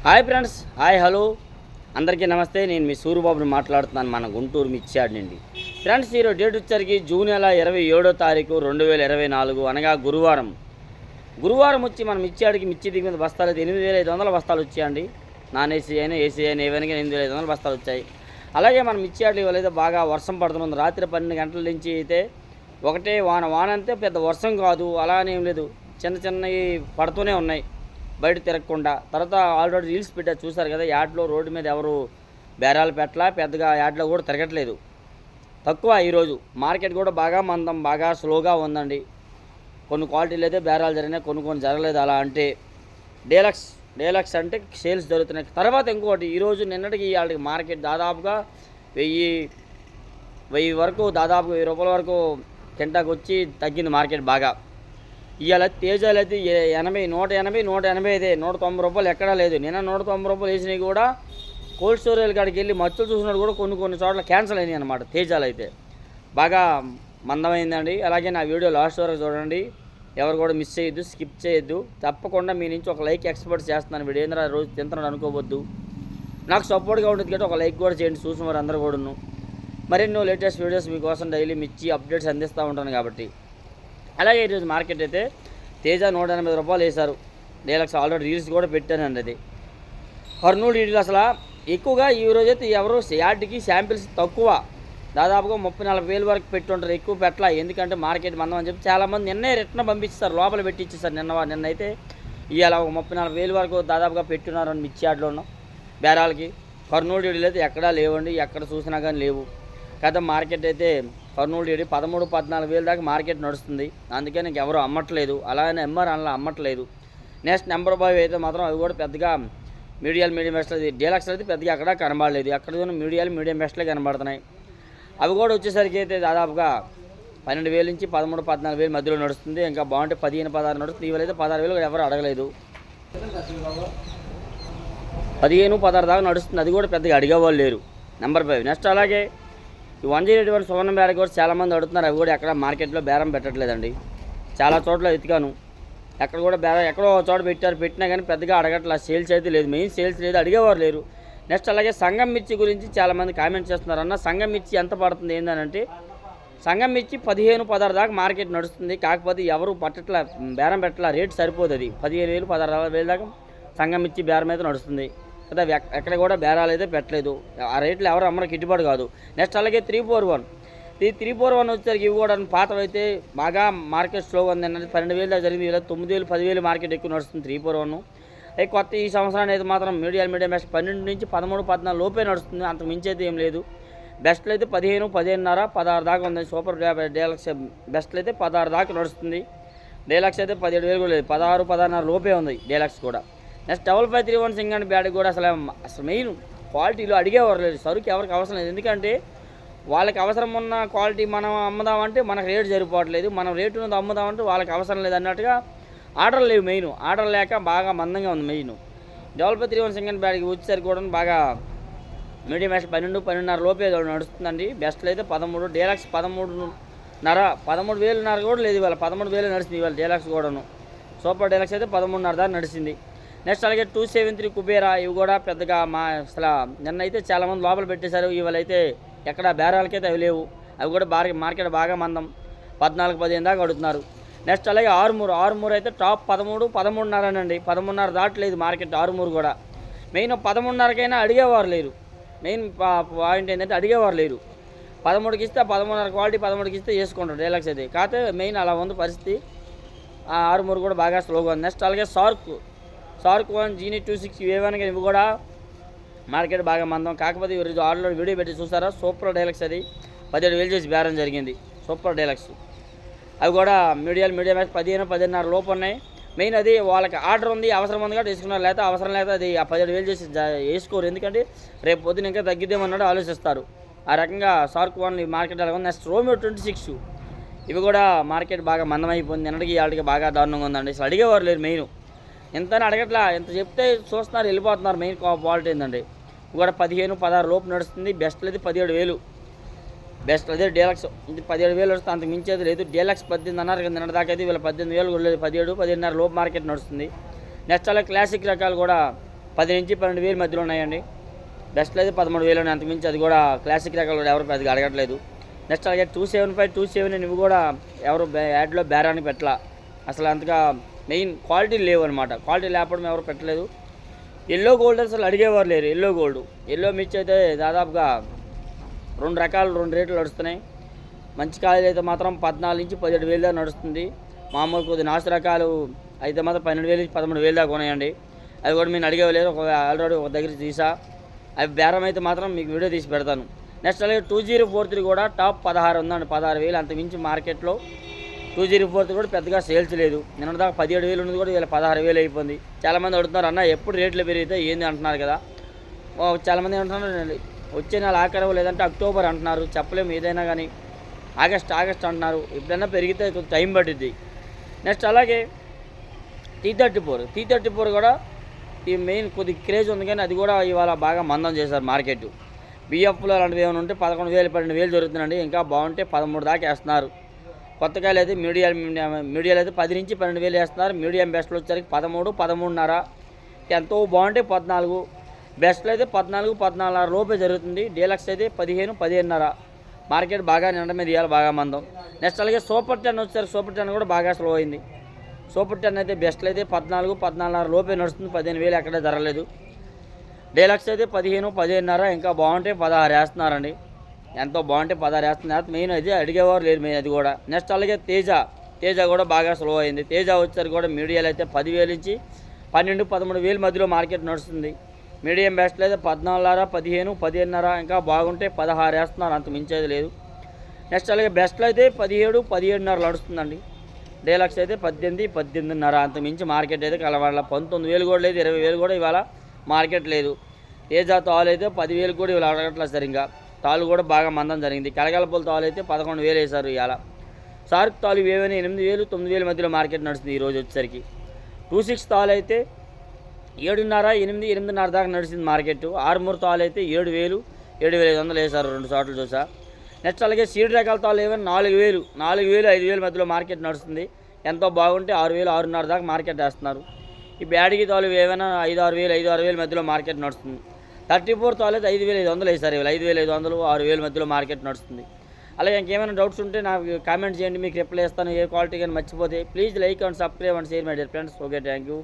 Hi friends, hi hello అందరికీ నమస్తే. నేను మీ సూరిబాబుని మాట్లాడుతున్నాను, మన గుంటూరు మిర్చియాడ్ నుండి. ఫ్రెండ్స్, ఈరోజు డేట్ వచ్చరికి జూన్ నెల 27వ తారీఖు 2024 అనగా గురువారం వచ్చి మన మిర్చియాడికి మిర్చి దిగుమతి బస్తాలు అయితే 8,500 బస్తాలు వచ్చాయండి. నాన్ ఏసీ అయినా ఏసీ అయినా ఏవైనా 8,500 బస్తాలు వచ్చాయి. అలాగే మన మిర్చియాడ్లు ఇవాళ అయితే బాగా వర్షం పడుతుంది. రాత్రి 12 గంటల నుంచి అయితే ఒకటే వాన అంతే, పెద్ద వర్షం కాదు, అలా అనేం లేదు, చిన్నవి పడుతూనే ఉన్నాయి బయట తిరగకుండా. తర్వాత ఆల్రెడీ రీల్స్ పెట్టారు, చూసారు కదా. యాడ్లో రోడ్డు మీద ఎవరు బేరాలు పెట్టలా, పెద్దగా యాడ్లో కూడా తిరగట్లేదు, తక్కువ. ఈరోజు మార్కెట్ కూడా బాగా మందం, బాగా స్లోగా ఉందండి. కొన్ని క్వాలిటీలు అయితే బేరాలు జరిగినాయి, కొన్ని జరగలేదు. అలా అంటే డీలక్స్ అంటే సేల్స్ జరుగుతున్నాయి. తర్వాత ఇంకోటి, ఈరోజు నిన్నటికి వాళ్ళకి మార్కెట్ దాదాపుగా 1000 వరకు, దాదాపు 1000 రూపాయల వరకు కింటాకు వచ్చి తగ్గింది మార్కెట్ బాగా. ఇవాళ తేజాలు అయితే 180 అయితే 190 రూపాయలు ఎక్కడా లేదు. నిన్న 190 రూపాయలు వేసినవి కూడా కోల్డ్ స్టోరేజ్ కాడికి వెళ్ళి మచ్చులు చూసినట్టు కూడా కొన్ని చోట్ల క్యాన్సిల్ అయినాయి అనమాట. తేజాలు అయితే బాగా మందమైందండి. అలాగే నా వీడియో లాస్ట్ వరకు చూడండి, ఎవరు కూడా మిస్ చేయొద్దు, స్కిప్ చేయొద్దు. తప్పకుండా మీ నుంచి ఒక లైక్ ఎక్స్పెక్ట్ చేస్తున్నాను. వీడియో ఏంద్రా రోజు తింటున్నాడు అనుకోవద్దు, నాకు సపోర్ట్గా ఉంటుంది కాబట్టి ఒక లైక్ కూడా చేయండి, చూసిన వారు అందరూ కూడాను. మరెన్నో లేటెస్ట్ వీడియోస్ మీకోసం డైలీ మిర్చి అప్డేట్స్ అందిస్తూ ఉంటాను కాబట్టి. అలాగే ఈరోజు మార్కెట్ అయితే తేజ 180 రూపాయలు వేశారు. డీలక్స్ ఆల్రెడీ రీల్స్ కూడా పెట్టానండి. అది కర్నూలు డీడీలు అసలు ఎక్కువగా ఈరోజు అయితే ఎవరు యార్డ్కి శాంపిల్స్ తక్కువ, దాదాపుగా 30-40 వేలు వరకు పెట్టుంటారు, ఎక్కువ పెట్టలా. ఎందుకంటే మార్కెట్ మందం అని చెప్పి చాలామంది నిన్నే రిటర్న్ పంపించారు, లోపల పెట్టించేస్తారు. నిన్నైతే ఇవాళ 30-40 వేలు వరకు దాదాపుగా పెట్టున్నారు మిర్చి యార్డ్లో ఉన్న బేరాలకి. కర్నూలు డీడీలు అయితే ఎక్కడా లేవండి, ఎక్కడ చూసినా కానీ లేవు కదా. మార్కెట్ అయితే కర్నూలు డీడీ 13-14 వేలు దాకా మార్కెట్ నడుస్తుంది. అందుకే నాకు ఎవరు అమ్మట్లేదు, అలానే ఎంఆర్ అలా అమ్మట్లేదు. నెక్స్ట్ నెంబర్ 5 అయితే మాత్రం అవి కూడా పెద్దగా మీడియం బెస్ట్లు, డీలక్స్ అయితే పెద్దగా అక్కడ కనబడలేదు. ఎక్కడ మీడియం బెస్ట్లే కనబడుతున్నాయి. అవి కూడా వచ్చేసరికి అయితే దాదాపుగా 12,000 నుంచి 13-14 వేలు మధ్యలో నడుస్తుంది. ఇంకా బాగుంటే 15-16 నడుస్తుంది. ఇవాళైతే 16 వేలు ఎవరు అడగలేదు, 15-16 దాకా నడుస్తుంది. అది కూడా పెద్దగా అడిగేవాళ్ళు లేరు. నెంబర్ 5. నెక్స్ట్ అలాగే 108 సువర్ణ బేర కూడా చాలామంది అడుగుతున్నారు. అవి కూడా ఎక్కడ మార్కెట్లో బేరం పెట్టట్లేదండి. చాలా చోట్ల వెతికాను, ఎక్కడ కూడా బేరం, ఎక్కడో చోట పెట్టినా కానీ పెద్దగా అడగట్లా. సేల్స్ అయితే లేదు, మెయిన్ సేల్స్ లేదు, అడిగేవారు లేరు. నెక్స్ట్ అలాగే సంగం మిర్చి గురించి చాలామంది కామెంట్ చేస్తున్నారు. అన్న సంగం మిర్చి ఎంత పడుతుంది ఏంటంటే, సంగం మిర్చి 15-16 దాకా మార్కెట్ నడుస్తుంది. కాకపోతే ఎవరు పట్టట్లా, బేరం పెట్టట్లా, రేట్ సరిపోతుంది. 15,000-16 వేలు దాకా సంగం మిర్చి బేరం అయితే నడుస్తుంది కదా. ఎక్కడ కూడా బేరాలు అయితే పెట్టలేదు, ఆ రేట్లు ఎవరు అమ్మకి గిట్టుబాటు కాదు. నెక్స్ట్ అలాగే 341 వచ్చేసరికి ఇవి కూడా పాతవైతే బాగా మార్కెట్ స్లోగా ఉంది అన్నది. 12,000 దాకా జరిగింది, ఇలా 9,000, 10,000 మార్కెట్ ఎక్కువ నడుస్తుంది 341. అయితే కొత్త ఈ సంవత్సరాన్ని అయితే మాత్రం మీడియం బెస్ట్ 12 నుంచి 13-14 లోపే నడుస్తుంది, అంతకు మించి అయితే ఏం లేదు. బెస్ట్లు అయితే 15, 15.5, 16 దాకా ఉంది. సూపర్ డీలక్స్ బెస్ట్లు అయితే 16 దాకా నడుస్తుంది. డీలక్స్ అయితే 17,000 కూడా లేదు, 16, 16.5 లోపే ఉంది డీలక్స్ కూడా. నెక్స్ట్ 5531 సింగండ్ బ్యాడ్ కూడా అసలు మెయిన్ క్వాలిటీలో అడిగేవారు లేదు, సరుకు ఎవరికి అవసరం లేదు. ఎందుకంటే వాళ్ళకి అవసరం ఉన్న క్వాలిటీ మనం అమ్ముదామంటే మనకు రేటు సరిపోవట్లేదు, మనం రేటు ఉన్నది అమ్ముదామంటే వాళ్ళకి అవసరం లేదు అన్నట్టుగా ఆర్డర్ లేవు. మెయిన్ ఆర్డర్ లేక బాగా మందంగా ఉంది. మెయిన్ 5531 సింగండ్ బ్యాడ్కి వచ్చేసరికి కూడా బాగా మీడియం బెస్ట్ 12-12.5 లోపే నడుస్తుందండి. బెస్ట్లో అయితే 13, డీలక్స్ 13,500 కూడా లేదు, ఇవాళ 13,000 నడుస్తుంది ఇవాళ డీలక్స్ కూడాను. సూపర్ డీలక్స్ అయితే 13.5 దాకా నడిచింది. నెక్స్ట్ అలాగే 273 కుబేరా, ఇవి కూడా పెద్దగా అసలు నిన్నైతే చాలామంది లోపల పెట్టేశారు. ఇవాళ అయితే ఎక్కడ బేరాలకైతే అవి లేవు. అవి కూడా మార్కెట్ బాగా మందం, 14-15 దాకా అడుగుతున్నారు. నెక్స్ట్ అలాగే ఆరుమూరు అయితే టాప్ 13, 13.5 అండి. 13.5 దాటలేదు మార్కెట్ ఆరుమూరు కూడా. మెయిన్ 13.5కైనా అడిగేవారు లేరు. మెయిన్ పాయింట్ ఏంటంటే అడిగేవారు లేరు. 13కి ఇస్తే 13.5 క్వాలిటీ 13కి ఇస్తే చేసుకుంటారు డీలక్స్ అయితే. కాకపోతే మెయిన్ అలా ఉంది పరిస్థితి. ఆరుమూరు కూడా బాగా స్లోగా ఉంది. నెక్స్ట్ అలాగే సార్క్ 1 జీనీ 26 ఇవేవని ఇవి కూడా మార్కెట్ బాగా మందం. కాకపోతే ఈరోజు ఆర్డర్ వీడియో పెట్టి చూసారా, సూపర్ డీలక్స్ అది 17,000 చేసి బేరం జరిగింది. సూపర్ డీలక్స్ అవి కూడా మీడియం 15-15.5 లోపు ఉన్నాయి. మెయిన్ అది వాళ్ళకి ఆర్డర్ ఉంది, అవసరం ఉంది కాబట్టి వేసుకున్నారు, లేకపోతే అవసరం లేకపోతే అది 17,000 చేసి వేసుకోరు. ఎందుకంటే రేపు పొద్దున ఇంకా తగ్గిద్దామన్నాడు ఆలోచిస్తారు. ఆ రకంగా సార్క్ 1 మార్కెట్ అలా ఉంది. నెక్స్ట్ రోమియో 26 ఇవి కూడా మార్కెట్ బాగా మందమైపోయింది. నిన్నటికి వాళ్ళకి బాగా దారుణంగా ఉందండి. అసలు అడిగేవారు లేరు. మెయిన్ ఎంతని అడగట్లా, ఎంత చెప్తే చూస్తున్నారు, వెళ్ళిపోతున్నారు. మెయిన్ క్వాలిటీ ఏంటండి, ఇవి కూడా 15-16 లోపు నడుస్తుంది. బెస్ట్లు అయితే 17,000 బెస్ట్. అదే డీలక్స్ 17,000 వస్తుంది, అంతకు మించేది లేదు. డీలక్స్ 18 అన్నారు కదా నిన్న దాకా అయితే, వీళ్ళ 18,000 కూడా లేదు, 17-17.5 లోపు మార్కెట్ నడుస్తుంది. నెక్స్ట్ అలా క్లాసిక్ రకాలు కూడా 10,000 నుంచి 12,000 మధ్యలో ఉన్నాయండి. బెస్ట్లో అయితే 13,000 ఉన్నాయి, అంతకుమించి అది కూడా క్లాసిక్ రకాలు కూడా ఎవరు పెద్దగా అడగట్లేదు. నెక్స్ట్ అలాగే 275, 270 నువ్వు కూడా ఎవరు యాడ్లో బేరానికి పెట్టలా. అసలు అంతగా మెయిన్ క్వాలిటీ లేవు అనమాట. క్వాలిటీ లేకపోవడం ఎవరు పెట్టలేదు. ఎల్లో గోల్డ్ అసలు అడిగేవారు లేరు. ఎల్లో మిర్చి అయితే దాదాపుగా 2 రకాలు 2 రేట్లు నడుస్తున్నాయి. మంచి కాయలు అయితే మాత్రం 14 నుంచి 17,000 దాకా నడుస్తుంది. మామూలు కొద్ది నాసు రకాలు అయితే మాత్రం 12,000 నుంచి 13,000 దాకా ఉన్నాయండి. అవి కూడా నేను అడిగేవారు. ఆల్రెడీ ఒక దగ్గర తీసా. అవి బేరం అయితే మాత్రం మీకు వీడియో తీసి పెడతాను. నెక్స్ట్ అలాగే 2043 కూడా టాప్ 16 ఉందండి. 16,000 అంతమించి మార్కెట్లో 2043 కూడా పెద్దగా సేల్స్ లేదు. నిన్న దాకా 17,000 ఉన్నది కూడా ఇలా 16,000 అయిపోయింది. చాలామంది అడుగుతున్నారు, అన్న ఎప్పుడు రేట్లు పెరిగితే ఏంది అంటున్నారు కదా. చాలామంది అంటున్నారు వచ్చే నెల ఆఖరి లేదంటే అక్టోబర్ అంటున్నారు. చెప్పలేము, ఏదైనా కానీ ఆగస్ట్ అంటున్నారు. ఎప్పుడైనా పెరిగితే కొంచెం టైం పడుద్ది. నెక్స్ట్ అలాగే T34 కూడా ఈ మెయిన్ కొద్ది క్రేజ్ ఉంది, కానీ అది కూడా ఇవాళ బాగా మందం చేశారు మార్కెట్. బిఎఫ్లో అలాంటివి ఏమైనా ఉంటే 11,000, 12,000 జరుగుతుందండి. ఇంకా బాగుంటే 13 దాకా వేస్తున్నారు. కొత్తకాయలు అయితే మీడియాలు అయితే 10 నుంచి 12,000 వేస్తున్నారు. మీడియం బెస్ట్లో వచ్చేసరికి 13, 13.5. ఎంతో బాగుంటే 14. బెస్ట్లో అయితే 14, 14.5 లోపే జరుగుతుంది. డీలక్స్ అయితే 15, 15.5. మార్కెట్ బాగా నిండ మీద ఇవ్వాలి, బాగా మందం. నెక్స్ట్ అలాగే సూపర్ 10 వచ్చారు. సూపర్ 10 కూడా బాగా స్లో అయింది. సూపర్ 10 అయితే బెస్ట్లో అయితే 14, 14.5 లోపే నడుస్తుంది. 15,000 ఎక్కడే ధరలేదు. డీలక్స్ అయితే 15, 15.5. ఇంకా బాగుంటే 16 వేస్తున్నారండి. ఎంతో బాగుంటే 16 వేస్తున్నారు. మెయిన్ అది అడిగేవారు లేదు మెయిన్ అది కూడా. నెక్స్ట్ అలాగే తేజ కూడా బాగా స్లో అయింది. తేజ వచ్చేసరికి కూడా మీడియాలో అయితే 10,000 నుంచి 12, 13,000 మధ్యలో మార్కెట్ నడుస్తుంది. మీడియం బెస్ట్లో అయితే 14.5, 15, 15.5. ఇంకా బాగుంటే 16 వేస్తున్నారు, అంత మించేది లేదు. నెక్స్ట్ అలాగే బెస్ట్లో అయితే 17, 17.5 నడుస్తుందండి. డీలక్స్ అయితే 18, 18.5. అంత మించి మార్కెట్ అయితే కలవాళ్ళ 19,000 కూడా లేదు, 20,000 కూడా ఇవాళ మార్కెట్ లేదు. తేజ తాలు అయితే 10,000 కూడా ఇవాళ అడగట్లేదు సరిగ్గా. తాలు కూడా బాగా మందం జరిగింది. కలగలపూల తాలు అయితే 11,000 వేశారు ఇవాళ. సార్క్ తాలు ఏమైనా 8,000, 9,000 మధ్యలో మార్కెట్ నడుస్తుంది ఈరోజు వచ్చేసరికి. 26 తాలు అయితే 7.5, 8, 8.5 దాకా నడిచింది మార్కెట్. ఆర్మూర్ తాలు అయితే 7,000, 7,500 వేశారు 2 చోట్ల చూసా. నెక్స్ట్ అలాగే సీడ్ రకాల తాలు ఏమైనా 4,000, 5,000 మధ్యలో మార్కెట్ నడుస్తుంది. ఎంతో బాగుంటే 6,000, 6.5 దాకా మార్కెట్ వేస్తున్నారు. ఈ బ్యాడిగి తాలు ఏమైనా 5,6,000 మధ్యలో మార్కెట్ నడుస్తుంది. 34 తాలు అయితే 5,500 వేశారు. 5,500, 6,000 మధ్యలో మార్కెట్ నడుస్తుంది. అలాగే ఇంకేమైనా డౌట్స్ ఉంటే నాకు కామెంట్ చేయండి, మీకు రిప్లై ఇస్తాను. ఏ క్వాలిటీ కానీ మర్చిపోతే please like and subscribe and share my dear friends. Okay, thank you.